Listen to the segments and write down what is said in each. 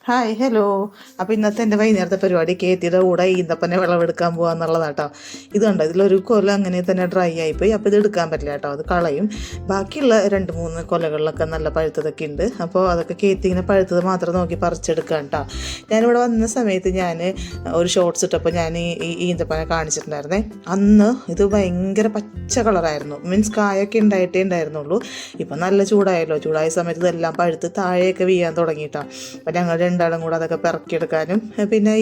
Hi hello. അപ്പോൾ ഇന്നത്തെ എൻ്റെ വൈകുന്നേരത്തെ പരിപാടി കേത്തിയുടെ കൂടെ ഈന്തപ്പനെ വിളവെടുക്കാൻ പോകാന്നുള്ളതാട്ടോ. ഇത് കണ്ടോ, ഇതിലൊരു കൊല അങ്ങനെ തന്നെ ഡ്രൈ ആയിപ്പോയി. അപ്പോൾ ഇത് എടുക്കാൻ പറ്റില്ല കേട്ടോ, അത് കളയും. ബാക്കിയുള്ള 2-3 കൊലകളിലൊക്കെ നല്ല പഴുത്തതൊക്കെ ഉണ്ട്. അപ്പോൾ അതൊക്കെ കേത്തി ഇങ്ങനെ പഴുത്തത് മാത്രം നോക്കി പറിച്ചെടുക്കാം കേട്ടോ. ഞാനിവിടെ വന്ന സമയത്ത് ഞാൻ ഒരു ഷോർട്സ് ഇട്ടപ്പോൾ ഞാൻ ഈ ഈന്തപ്പനെ കാണിച്ചിട്ടുണ്ടായിരുന്നേ. അന്ന് ഇത് ഭയങ്കര പച്ച കളറായിരുന്നു, മീൻസ് കായൊക്കെ ഉണ്ടായിട്ടേ ഉണ്ടായിരുന്നുള്ളൂ. ഇപ്പം നല്ല ചൂടായല്ലോ, ചൂടായ സമയത്ത് ഇതെല്ലാം പഴുത്ത് താഴെയൊക്കെ വീഴാൻ തുടങ്ങിയിട്ടാണ്. അപ്പോൾ ഞങ്ങൾ രണ്ടാളും കൂടെ അതൊക്കെ പിറക്കിയെടുക്കാനും പിന്നെ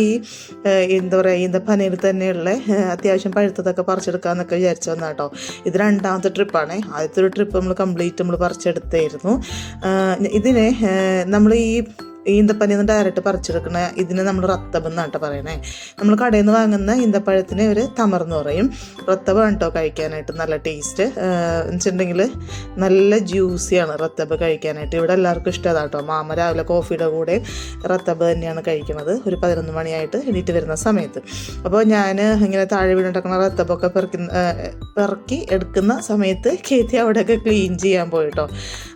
എന്താ പറയുക ഈന്തപ്പനയിൽ തന്നെയുള്ള അത്യാവശ്യം പഴുത്തതൊക്കെ പറിച്ചെടുക്കാമെന്നൊക്കെ വിചാരിച്ചു വന്നാൽ കേട്ടോ. ഇത് 2ാമത്തെ ട്രിപ്പാണ്. ആദ്യത്തെ ഒരു ട്രിപ്പ് നമ്മൾ കംപ്ലീറ്റ് നമ്മൾ പറിച്ചെടുത്തായിരുന്നു. ഇതിനെ നമ്മൾ ഈന്തപ്പനയിൽ നിന്ന് ഡയറക്റ്റ് പറിച്ചെടുക്കണ ഇതിന് നമ്മൾ റത്തബ് എന്നാട്ടോ പറയണേ. നമ്മൾ കടയിൽ നിന്ന് വാങ്ങുന്ന ഈന്തപ്പഴത്തിന് ഒരു തമർന്ന് പറയും. റത്തബ് കേട്ടോ കഴിക്കാനായിട്ട് നല്ല ടേസ്റ്റ് വെച്ചിട്ടുണ്ടെങ്കിൽ നല്ല ജ്യൂസിയാണ് റത്തബ് കഴിക്കാനായിട്ട്. ഇവിടെ എല്ലാവർക്കും ഇഷ്ടമാട്ടോ. മാമ രാവിലെ കോഫിയുടെ കൂടെ റത്തബ് തന്നെയാണ് കഴിക്കുന്നത്, ഒരു 11 മണിയായിട്ട് എണീറ്റ് വരുന്ന സമയത്ത്. അപ്പോൾ ഞാൻ ഇങ്ങനെ താഴെ വീണുണ്ടാക്കുന്ന റത്തബൊക്കെ പെറുക്കി എടുക്കുന്ന സമയത്ത് കേത്തി അവിടെയൊക്കെ ക്ലീൻ ചെയ്യാൻ പോയിട്ടോ.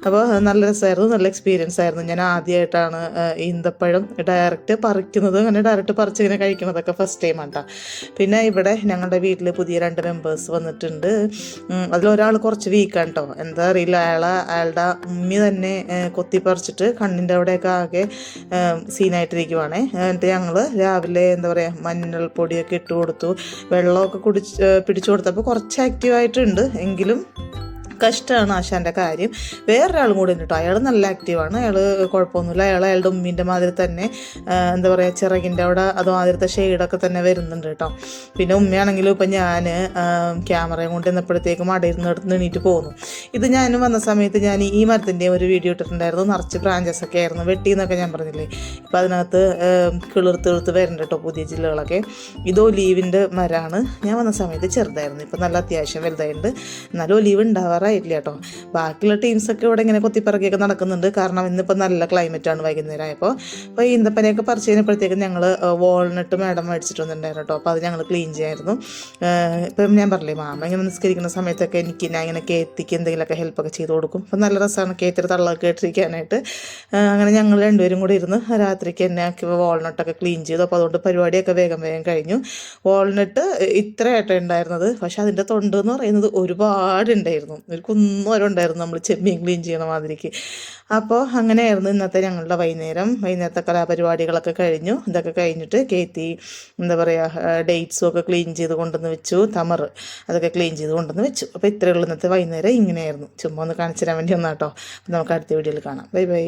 അപ്പോൾ നല്ല രസമായിരുന്നു, നല്ല എക്സ്പീരിയൻസ് ആയിരുന്നു. ഞാൻ ആദ്യമായിട്ടാണ് ഈന്തപ്പഴം ഡയറക്റ്റ് പറിക്കുന്നത്, അങ്ങനെ ഡയറക്റ്റ് പറിച്ചിങ്ങനെ കഴിക്കുന്നതൊക്കെ ഫസ്റ്റ് ടൈം ആട്ടോ. പിന്നെ ഇവിടെ ഞങ്ങളുടെ വീട്ടിൽ പുതിയ 2 മെമ്പേഴ്സ് വന്നിട്ടുണ്ട്. അതിലൊരാൾ കുറച്ച് വീക്കാണ് കേട്ടോ, എന്താ അറിയില്ല. അയാളുടെ ഉമ്മി തന്നെ കൊത്തിപ്പറിച്ചിട്ട് കണ്ണിൻ്റെ അവിടെയൊക്കെ ആകെ സീനായിട്ടിരിക്കുവാണേ. എന്നിട്ട് ഞങ്ങൾ രാവിലെ എന്താ പറയുക മഞ്ഞൾപ്പൊടിയൊക്കെ ഇട്ട് കൊടുത്തു, വെള്ളമൊക്കെ പിടിച്ചു കൊടുത്തപ്പോൾ കുറച്ച് ആക്റ്റീവായിട്ടുണ്ട്. എങ്കിലും കഷ്ടമാണ് ആശാൻ്റെ കാര്യം. വേറൊരാളും കൂടി ഉണ്ട് കേട്ടോ, അയാൾ നല്ല ആക്റ്റീവാണ്, അയാൾ കുഴപ്പമൊന്നുമില്ല. അയാളുടെ ഉമ്മീൻ്റെ മാതിരി തന്നെ എന്താ പറയുക ചിറകിൻ്റെ അവിടെ അതുമാതിരത്തെ ഷെയ്ഡൊക്കെ തന്നെ വരുന്നുണ്ട് കേട്ടോ. പിന്നെ ഉമ്മയാണെങ്കിലും ഇപ്പം ഞാൻ ക്യാമറയും കൊണ്ട് നിന്നപ്പോഴത്തേക്കും അടയിരുന്നിടത്ത് എണീറ്റ് പോകുന്നു. ഇത് ഞാൻ വന്ന സമയത്ത് ഞാൻ ഈ മരത്തിൻ്റെ ഒരു വീഡിയോ ഇട്ടിട്ടുണ്ടായിരുന്നു, നിറച്ച് ബ്രാഞ്ചസൊക്കെ ആയിരുന്നു, വെട്ടിയെന്നൊക്കെ ഞാൻ പറഞ്ഞില്ലേ. ഇപ്പം അതിനകത്ത് കിളിർത്ത് വരുന്നുണ്ട് കേട്ടോ പുതിയ ജില്ലകളൊക്കെ. ഇത് ഒലീവിൻ്റെ മരമാണ്. ഞാൻ വന്ന സമയത്ത് ചെറുതായിരുന്നു, ഇപ്പം നല്ല അത്യാവശ്യം വലുതായിട്ടുണ്ട്. എന്നാലും ഒലീവ് ഉണ്ടാവാറായില്ല കേട്ടോ. ബാക്കിയുള്ള ടീംസൊക്കെ ഇവിടെ ഇങ്ങനെ കൊത്തിപ്പറക്കിയൊക്കെ നടക്കുന്നുണ്ട്, കാരണം ഇന്നിപ്പോൾ നല്ല ക്ലൈമറ്റാണ് വൈകുന്നേരം ആയപ്പോൾ. അപ്പോൾ ഈന്തപ്പനയൊക്കെ പറിച്ച് കഴിഞ്ഞപ്പോഴത്തേക്കും ഞങ്ങൾ വാൾനട്ട് മേടം മേടിച്ചിട്ട് വന്നിട്ടുണ്ടായിരുന്നു കേട്ടോ. അപ്പോൾ അത് ഞങ്ങൾ ക്ലീൻ ചെയ്യായിരുന്നു. ഇപ്പം ഞാൻ പറഞ്ഞില്ലേ മാമ ഇങ്ങനെ നിസ്കരിക്കുന്ന സമയത്തൊക്കെ ഞാൻ ഇങ്ങനെ കേത്തിക്ക് എന്തെങ്കിലുമൊക്കെ ഹെൽപ്പൊക്കെ ചെയ്ത് കൊടുക്കും. അപ്പം നല്ല രസമാണ് കേത്തിരി തള്ളൊക്കെ ഇട്ടിരിക്കാനായിട്ട്. അങ്ങനെ ഞങ്ങൾ രണ്ടുപേരും കൂടി ഇരുന്ന് രാത്രിക്ക് എന്നെ വാൾനട്ടൊക്കെ ക്ലീൻ ചെയ്തു. അപ്പോൾ അതുകൊണ്ട് പരിപാടിയൊക്കെ വേഗം കഴിഞ്ഞു. വാൾനട്ട് ഇത്രയായിട്ടാണ് ഉണ്ടായിരുന്നത്, പക്ഷെ അതിൻ്റെ തൊണ്ട് എന്ന് പറയുന്നത് ഒരുപാടുണ്ടായിരുന്നു, ഒരു കുന്നോരം ഉണ്ടായിരുന്നു നമ്മൾ ചെമ്മീൻ ക്ലീൻ ചെയ്യണ മാതിരിക്ക്. അപ്പോൾ അങ്ങനെയായിരുന്നു ഇന്നത്തെ ഞങ്ങളുടെ വൈകുന്നേരത്തെ കലാപരിപാടികളൊക്കെ കഴിഞ്ഞു. ഇതൊക്കെ കഴിഞ്ഞിട്ട് കേത്തി എന്താ പറയുക ഡേറ്റ്സും ഒക്കെ ക്ലീൻ ചെയ്ത് കൊണ്ടുവന്ന് വെച്ചു, തമർ അതൊക്കെ ക്ലീൻ ചെയ്ത് കൊണ്ടുവന്ന് വെച്ചു. അപ്പോൾ ഇത്രയുള്ള ഇന്നത്തെ വൈകുന്നേരം ഇങ്ങനെയായിരുന്നു. ചുമ്മാ ഒന്ന് കാണിച്ചു തരാൻ വേണ്ടി ഒന്നാട്ടോ. അപ്പോൾ നമുക്ക് അടുത്ത വീഡിയോയിൽ കാണാം. Bye bye.